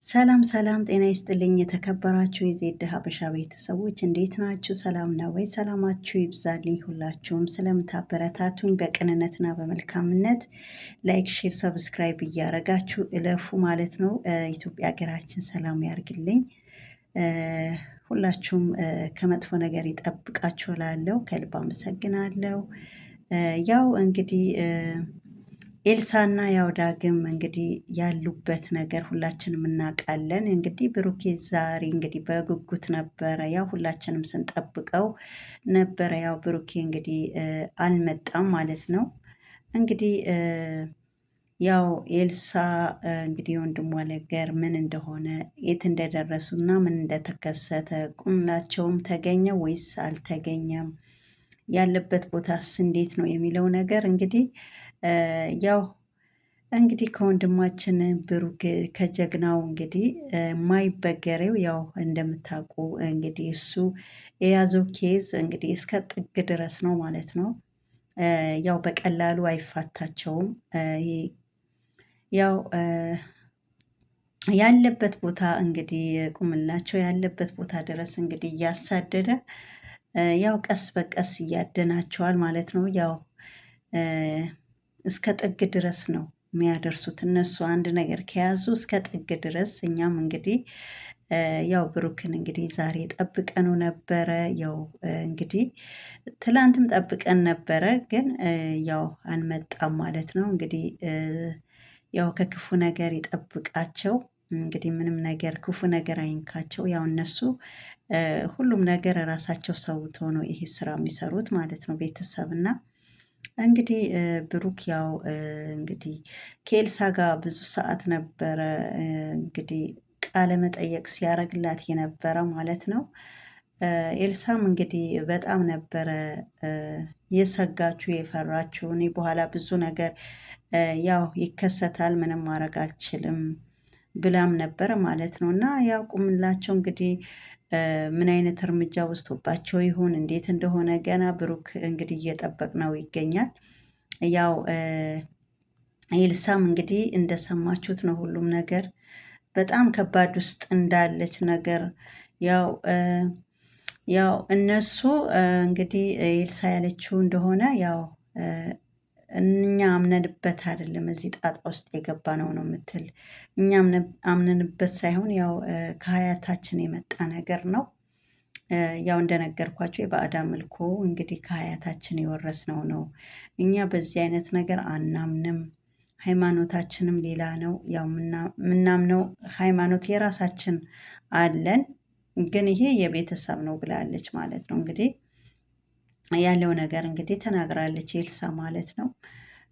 ሰላም ሰላም፣ ጤና ይስጥልኝ የተከበራችሁ የዜድ ሀበሻ ቤተሰቦች እንዴት ናችሁ? ሰላም ነው ወይ? ሰላማችሁ ይብዛልኝ። ሁላችሁም ስለምታበረታቱኝ በቅንነትና በመልካምነት ላይክ፣ ሼር፣ ሰብስክራይብ እያረጋችሁ እለፉ ማለት ነው። ኢትዮጵያ ሀገራችን ሰላም ያርግልኝ። ሁላችሁም ከመጥፎ ነገር ይጠብቃችሁ እላለሁ። ከልብ አመሰግናለሁ። ያው እንግዲህ ኤልሳና ያው ዳግም እንግዲህ ያሉበት ነገር ሁላችንም እናውቃለን። እንግዲህ ብሩኬ ዛሬ እንግዲህ በጉጉት ነበረ ያው ሁላችንም ስንጠብቀው ነበረ። ያው ብሩኬ እንግዲህ አልመጣም ማለት ነው። እንግዲህ ያው ኤልሳ እንግዲህ ወንድሟ ነገር ምን እንደሆነ የት እንደደረሱና ምን እንደተከሰተ ቁምላቸውም ተገኘ ወይስ አልተገኘም፣ ያለበት ቦታስ እንዴት ነው የሚለው ነገር እንግዲህ ያው እንግዲህ ከወንድማችን ብሩክ ከጀግናው እንግዲህ ማይበገሬው ያው እንደምታውቁ እንግዲህ እሱ የያዘው ኬዝ እንግዲህ እስከ ጥግ ድረስ ነው ማለት ነው። ያው በቀላሉ አይፋታቸውም። ያው ያለበት ቦታ እንግዲህ ቁምላቸው ያለበት ቦታ ድረስ እንግዲህ እያሳደደ ያው ቀስ በቀስ እያደናቸዋል ማለት ነው። ያው እስከ ጥግ ድረስ ነው የሚያደርሱት እነሱ አንድ ነገር ከያዙ እስከ ጥግ ድረስ። እኛም እንግዲህ ያው ብሩክን እንግዲህ ዛሬ ጠብቀኑ ነበረ። ያው እንግዲህ ትላንትም ጠብቀን ነበረ፣ ግን ያው አልመጣም ማለት ነው። እንግዲህ ያው ከክፉ ነገር ይጠብቃቸው። እንግዲህ ምንም ነገር ክፉ ነገር አይንካቸው። ያው እነሱ ሁሉም ነገር ራሳቸው ሰውቶ ነው ይሄ ስራ የሚሰሩት ማለት ነው። ቤተሰብና እንግዲህ ብሩክ ያው እንግዲህ ከኤልሳ ጋር ብዙ ሰዓት ነበረ እንግዲህ ቃለ መጠየቅ ሲያደርግላት የነበረ ማለት ነው። ኤልሳም እንግዲህ በጣም ነበረ የሰጋችሁ የፈራችሁ። እኔ በኋላ ብዙ ነገር ያው ይከሰታል ምንም ማድረግ አልችልም ብላም ነበረ ማለት ነው። እና ያቁምላቸው እንግዲህ ምን አይነት እርምጃ ወስዶባቸው ይሁን እንዴት እንደሆነ ገና ብሩክ እንግዲህ እየጠበቅነው ይገኛል። ያው ኤልሳም እንግዲህ እንደሰማችሁት ነው ሁሉም ነገር በጣም ከባድ ውስጥ እንዳለች ነገር ያው ያው እነሱ እንግዲህ ኤልሳ ያለችው እንደሆነ ያው እኛ አምነንበት አይደለም እዚህ ጣጣ ውስጥ የገባ ነው የምትል። እኛ አምነንበት ሳይሆን ያው ከሀያታችን የመጣ ነገር ነው። ያው እንደነገርኳቸው የባዕድ አምልኮ እንግዲህ ከሀያታችን የወረስነው ነው። እኛ በዚህ አይነት ነገር አናምንም። ሃይማኖታችንም ሌላ ነው። ያው የምናምነው ሃይማኖት የራሳችን አለን፣ ግን ይሄ የቤተሰብ ነው ብላለች ማለት ነው። እንግዲህ ያለው ነገር እንግዲህ ተናግራለች ኤልሳ ማለት ነው።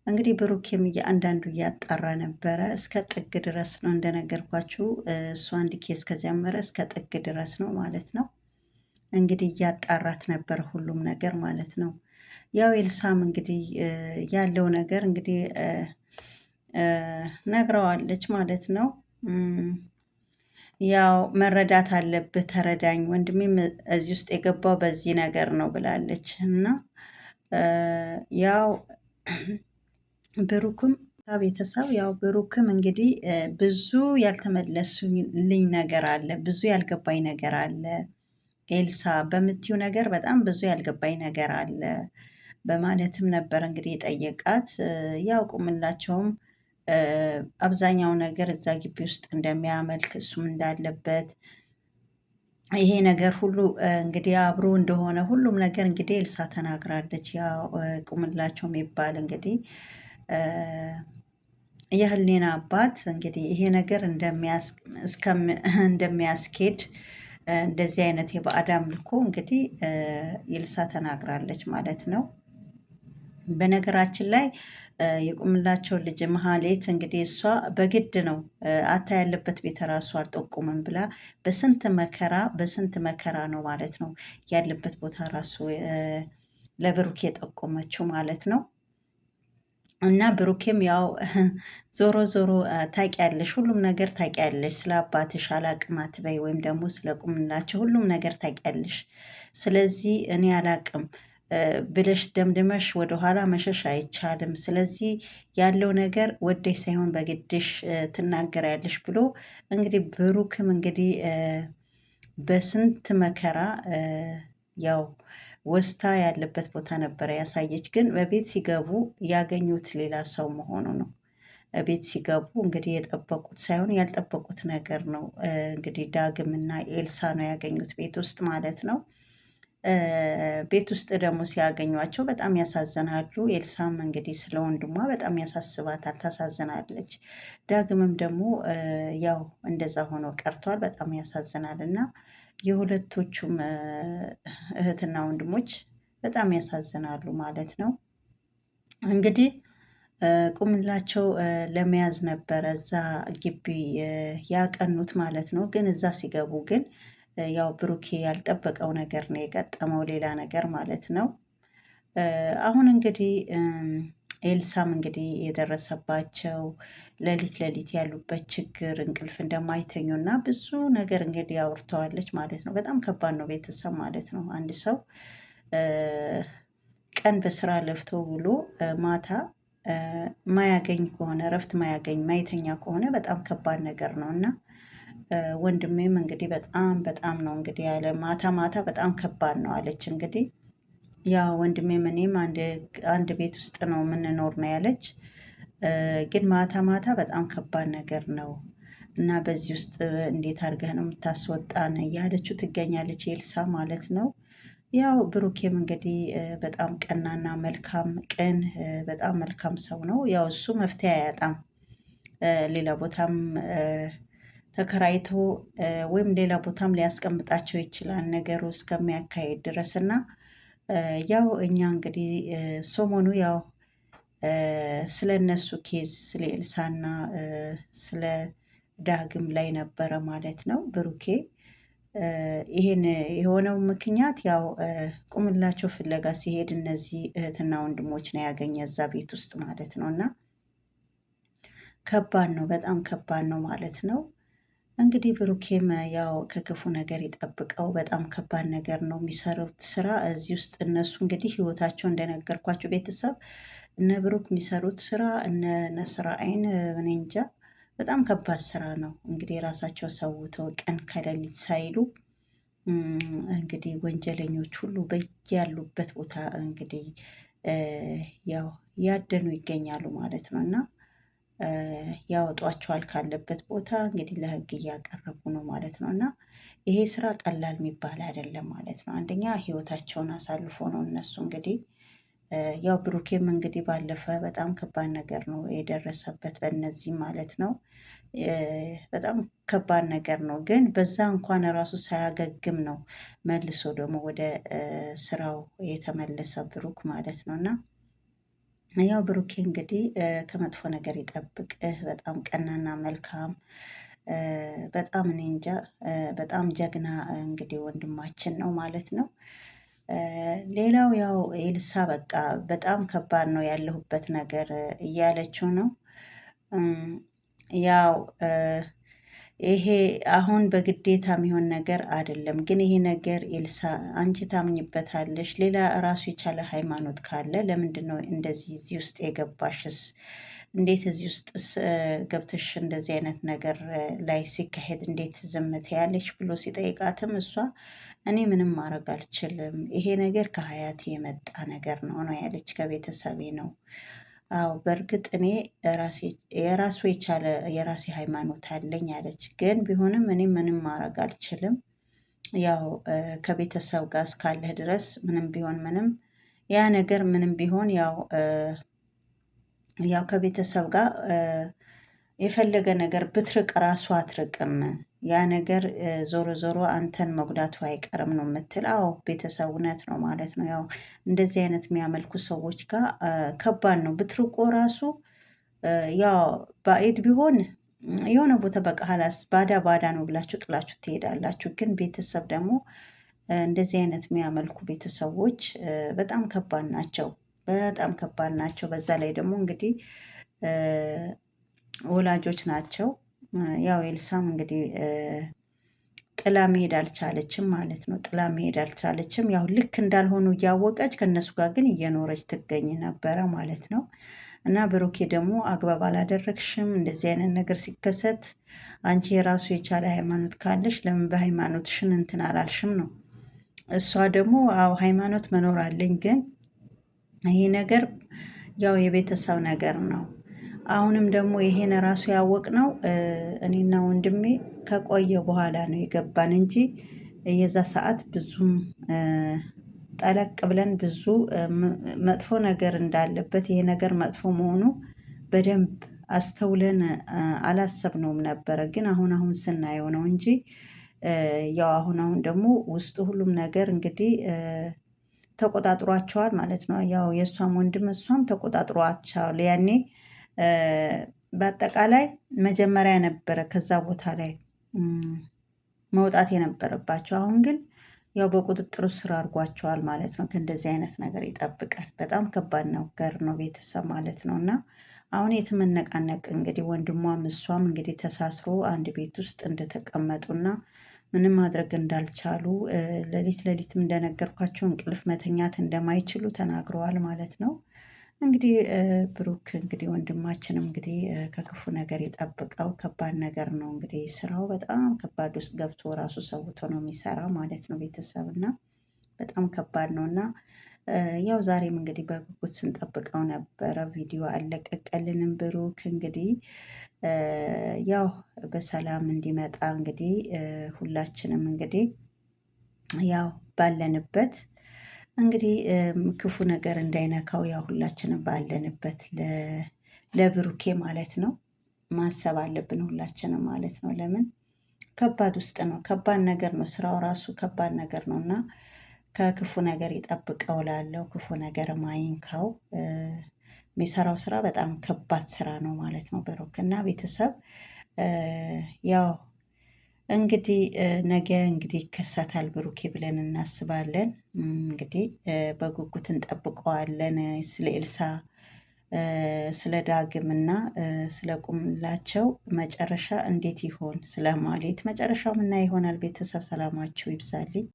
እንግዲህ ብሩኬም እያንዳንዱ እያጣራ ነበረ እስከ ጥግ ድረስ ነው እንደነገርኳችሁ። እሱ አንድ ኬስ ከጀመረ እስከ ጥግ ድረስ ነው ማለት ነው። እንግዲህ እያጣራት ነበር ሁሉም ነገር ማለት ነው። ያው ኤልሳም እንግዲህ ያለው ነገር እንግዲህ ነግረዋለች ማለት ነው። ያው መረዳት አለብህ ተረዳኝ፣ ወንድሜም እዚህ ውስጥ የገባው በዚህ ነገር ነው ብላለች። እና ያው ብሩክም ቤተሰብ ያው ብሩክም እንግዲህ ብዙ ያልተመለሱልኝ ነገር አለ፣ ብዙ ያልገባኝ ነገር አለ ኤልሳ በምትዩ ነገር በጣም ብዙ ያልገባኝ ነገር አለ በማለትም ነበር እንግዲህ የጠየቃት። ያው ቁምላቸውም አብዛኛው ነገር እዛ ግቢ ውስጥ እንደሚያመልክ እሱም እንዳለበት ይሄ ነገር ሁሉ እንግዲህ አብሮ እንደሆነ ሁሉም ነገር እንግዲህ ኤልሳ ተናግራለች። ያው ቁምላቸው የሚባል እንግዲህ የህሊና አባት እንግዲህ ይሄ ነገር እንደሚያስኬድ እንደዚህ አይነት የባዕድ አምልኮ እንግዲህ ኤልሳ ተናግራለች ማለት ነው። በነገራችን ላይ የቁምላቸው ልጅ መሀሌት እንግዲህ እሷ በግድ ነው አታ ያለበት ቤት ራሱ አልጠቁምም ብላ በስንት መከራ ነው ማለት ነው ያለበት ቦታ ራሱ ለብሩክ የጠቆመችው ማለት ነው። እና ብሩኬም ያው ዞሮ ዞሮ ታውቂያለሽ፣ ሁሉም ነገር ታውቂያለሽ፣ ስለ አባትሽ አላቅም አትበይ፣ ወይም ደግሞ ስለ ቁምላቸው ሁሉም ነገር ታውቂያለሽ። ስለዚህ እኔ አላቅም ብለሽ ደምድመሽ ወደኋላ መሸሽ አይቻልም። ስለዚህ ያለው ነገር ወደሽ ሳይሆን በግድሽ ትናገሪያለሽ ብሎ እንግዲህ ብሩክም እንግዲህ በስንት መከራ ያው ወስታ ያለበት ቦታ ነበረ ያሳየች። ግን በቤት ሲገቡ ያገኙት ሌላ ሰው መሆኑ ነው። ቤት ሲገቡ እንግዲህ የጠበቁት ሳይሆን ያልጠበቁት ነገር ነው። እንግዲህ ዳግምና ኤልሳ ነው ያገኙት ቤት ውስጥ ማለት ነው። ቤት ውስጥ ደግሞ ሲያገኟቸው በጣም ያሳዝናሉ። ኤልሳም እንግዲህ ስለ ወንድሟ በጣም ያሳስባታል፣ ታሳዝናለች። ዳግምም ደግሞ ያው እንደዛ ሆኖ ቀርቷል። በጣም ያሳዝናል እና የሁለቶቹም እህትና ወንድሞች በጣም ያሳዝናሉ ማለት ነው። እንግዲህ ቁምላቸው ለመያዝ ነበረ እዛ ግቢ ያቀኑት ማለት ነው። ግን እዛ ሲገቡ ግን ያው ብሩኬ ያልጠበቀው ነገር ነው የገጠመው፣ ሌላ ነገር ማለት ነው። አሁን እንግዲህ ኤልሳም እንግዲህ የደረሰባቸው ሌሊት ሌሊት ያሉበት ችግር እንቅልፍ እንደማይተኙ እና ብዙ ነገር እንግዲህ አውርተዋለች ማለት ነው። በጣም ከባድ ነው ቤተሰብ ማለት ነው። አንድ ሰው ቀን በስራ ለፍቶ ውሎ ማታ ማያገኝ ከሆነ እረፍት ማያገኝ ማይተኛ ከሆነ በጣም ከባድ ነገር ነው እና ወንድሜም እንግዲህ በጣም በጣም ነው እንግዲህ ያለ ማታ ማታ በጣም ከባድ ነው አለች። እንግዲህ ያ ወንድሜም እኔም አንድ ቤት ውስጥ ነው የምንኖር ነው ያለች። ግን ማታ ማታ በጣም ከባድ ነገር ነው እና በዚህ ውስጥ እንዴት አድርገህ ነው የምታስወጣን እያለችው ትገኛለች ኤልሳ ማለት ነው። ያው ብሩኬም እንግዲህ በጣም ቀናና መልካም ቅን በጣም መልካም ሰው ነው። ያው እሱ መፍትሄ አያጣም። ሌላ ቦታም ተከራይቶ ወይም ሌላ ቦታም ሊያስቀምጣቸው ይችላል ነገሩ እስከሚያካሄድ ድረስ እና ያው እኛ እንግዲህ ሰሞኑ ያው ስለ እነሱ ኬዝ ስለ ኤልሳና ስለ ዳግም ላይ ነበረ ማለት ነው። ብሩኬ ይሄን የሆነው ምክንያት ያው ቁምላቸው ፍለጋ ሲሄድ እነዚህ እህትና ወንድሞች ነው ያገኘ እዛ ቤት ውስጥ ማለት ነው። እና ከባድ ነው፣ በጣም ከባድ ነው ማለት ነው። እንግዲህ ብሩኬም ያው ከክፉ ነገር ይጠብቀው። በጣም ከባድ ነገር ነው የሚሰሩት ስራ እዚህ ውስጥ። እነሱ እንግዲህ ህይወታቸው እንደነገርኳቸው ቤተሰብ እነ ብሩክ የሚሰሩት ስራ እነ ነስራ አይን እኔ እንጃ በጣም ከባድ ስራ ነው። እንግዲህ የራሳቸው ሰውተው ቀን ከሌሊት ሳይሉ እንግዲህ ወንጀለኞች ሁሉ በያሉበት ቦታ እንግዲህ ያው ያደኑ ይገኛሉ ማለት ነው እና ያወጧቸዋል ካለበት ቦታ እንግዲህ ለህግ እያቀረቡ ነው ማለት ነው። እና ይሄ ስራ ቀላል የሚባል አይደለም ማለት ነው። አንደኛ ህይወታቸውን አሳልፎ ነው እነሱ እንግዲህ ያው ብሩኬም እንግዲህ ባለፈ በጣም ከባድ ነገር ነው የደረሰበት በእነዚህ ማለት ነው። በጣም ከባድ ነገር ነው። ግን በዛ እንኳን ራሱ ሳያገግም ነው መልሶ ደግሞ ወደ ስራው የተመለሰ ብሩክ ማለት ነው እና ያው ብሩኬ እንግዲህ ከመጥፎ ነገር ይጠብቅህ። በጣም ቀናና መልካም በጣም እኔ እንጃ በጣም ጀግና እንግዲህ ወንድማችን ነው ማለት ነው። ሌላው ያው ኤልሳ በቃ በጣም ከባድ ነው ያለሁበት ነገር እያለችው ነው። ያው ይሄ አሁን በግዴታ የሚሆን ነገር አይደለም። ግን ይሄ ነገር ኤልሳ አንቺ ታምኝበታለሽ? ሌላ ራሱ የቻለ ሃይማኖት ካለ ለምንድን ነው እንደዚህ እዚህ ውስጥ የገባሽስ? እንዴት እዚህ ውስጥ ገብተሽ እንደዚህ አይነት ነገር ላይ ሲካሄድ እንዴት ዝም ትያለሽ ብሎ ሲጠይቃትም እሷ እኔ ምንም ማድረግ አልችልም፣ ይሄ ነገር ከሀያቴ የመጣ ነገር ነው ነው ያለች፣ ከቤተሰቤ ነው። አዎ በእርግጥ እኔ የራሱ የቻለ የራሴ ሃይማኖት አለኝ አለች። ግን ቢሆንም እኔ ምንም ማድረግ አልችልም። ያው ከቤተሰብ ጋር እስካለህ ድረስ ምንም ቢሆን ምንም ያ ነገር ምንም ቢሆን ያው ከቤተሰብ ጋር የፈለገ ነገር ብትርቅ ራሱ አትርቅም። ያ ነገር ዞሮ ዞሮ አንተን መጉዳቱ አይቀርም ነው የምትል። አዎ ቤተሰብ እውነት ነው ማለት ነው። ያው እንደዚህ አይነት የሚያመልኩ ሰዎች ጋር ከባድ ነው። ብትርቆ ራሱ ያው ባዕድ ቢሆን የሆነ ቦታ በቃ ሀላስ ባዳ ባዳ ነው ብላችሁ ጥላችሁ ትሄዳላችሁ። ግን ቤተሰብ ደግሞ እንደዚህ አይነት የሚያመልኩ ቤተሰቦች በጣም ከባድ ናቸው፣ በጣም ከባድ ናቸው። በዛ ላይ ደግሞ እንግዲህ ወላጆች ናቸው። ያው ኤልሳም እንግዲህ ጥላ መሄድ አልቻለችም ማለት ነው። ጥላ መሄድ አልቻለችም። ያው ልክ እንዳልሆኑ እያወቀች ከእነሱ ጋር ግን እየኖረች ትገኝ ነበረ ማለት ነው። እና ብሩኬ ደግሞ አግባብ አላደረግሽም፣ እንደዚህ አይነት ነገር ሲከሰት አንቺ የራሱ የቻለ ሃይማኖት ካለሽ ለምን በሃይማኖትሽን እንትን አላልሽም ነው። እሷ ደግሞ አዎ ሃይማኖት መኖር አለኝ፣ ግን ይሄ ነገር ያው የቤተሰብ ነገር ነው። አሁንም ደግሞ ይሄን ራሱ ያወቅነው እኔና ወንድሜ ከቆየ በኋላ ነው የገባን እንጂ የዛ ሰዓት ብዙም ጠለቅ ብለን ብዙ መጥፎ ነገር እንዳለበት ይሄ ነገር መጥፎ መሆኑ በደንብ አስተውለን አላሰብነውም ነበረ። ግን አሁን ስናየው ነው እንጂ ያው አሁን ደግሞ ውስጡ ሁሉም ነገር እንግዲህ ተቆጣጥሯቸዋል ማለት ነው። ያው የእሷም ወንድም እሷም ተቆጣጥሯቸዋል። ያኔ በአጠቃላይ መጀመሪያ ነበረ ከዛ ቦታ ላይ መውጣት የነበረባቸው። አሁን ግን ያው በቁጥጥር ስር አድርጓቸዋል ማለት ነው። ከእንደዚህ አይነት ነገር ይጠብቃል። በጣም ከባድ ነገር ነው ቤተሰብ ማለት ነው። እና አሁን የትመነቃነቅ እንግዲህ ወንድሟም እሷም እንግዲህ ተሳስሮ አንድ ቤት ውስጥ እንደተቀመጡና ምንም ማድረግ እንዳልቻሉ ሌሊትም እንደነገርኳቸው እንቅልፍ መተኛት እንደማይችሉ ተናግረዋል ማለት ነው። እንግዲህ ብሩክ እንግዲህ ወንድማችንም እንግዲህ ከክፉ ነገር የጠብቀው። ከባድ ነገር ነው እንግዲህ ስራው በጣም ከባድ ውስጥ ገብቶ ራሱ ሰውቶ ነው የሚሰራ ማለት ነው ቤተሰብ እና በጣም ከባድ ነው እና ያው ዛሬም እንግዲህ በጉጉት ስንጠብቀው ነበረ። ቪዲዮ አለቀቀልንም ብሩክ እንግዲህ ያው በሰላም እንዲመጣ እንግዲህ ሁላችንም እንግዲህ ያው ባለንበት እንግዲህ ክፉ ነገር እንዳይነካው ያው ሁላችንም ባለንበት ለብሩኬ ማለት ነው ማሰብ አለብን ሁላችንም ማለት ነው። ለምን ከባድ ውስጥ ነው፣ ከባድ ነገር ነው፣ ስራው ራሱ ከባድ ነገር ነው እና ከክፉ ነገር ይጠብቀው ላለው ክፉ ነገር ማይንካው። የሚሰራው ስራ በጣም ከባድ ስራ ነው ማለት ነው ብሩክ እና ቤተሰብ ያው እንግዲህ ነገ እንግዲህ ይከሰታል ብሩኬ ብለን እናስባለን። እንግዲህ በጉጉት እንጠብቀዋለን። ስለ ኤልሳ ስለ ዳግም እና ስለ ቁምላቸው መጨረሻ እንዴት ይሆን፣ ስለ ማሌት መጨረሻው ምና ይሆናል። ቤተሰብ ሰላማችሁ ይብዛልኝ።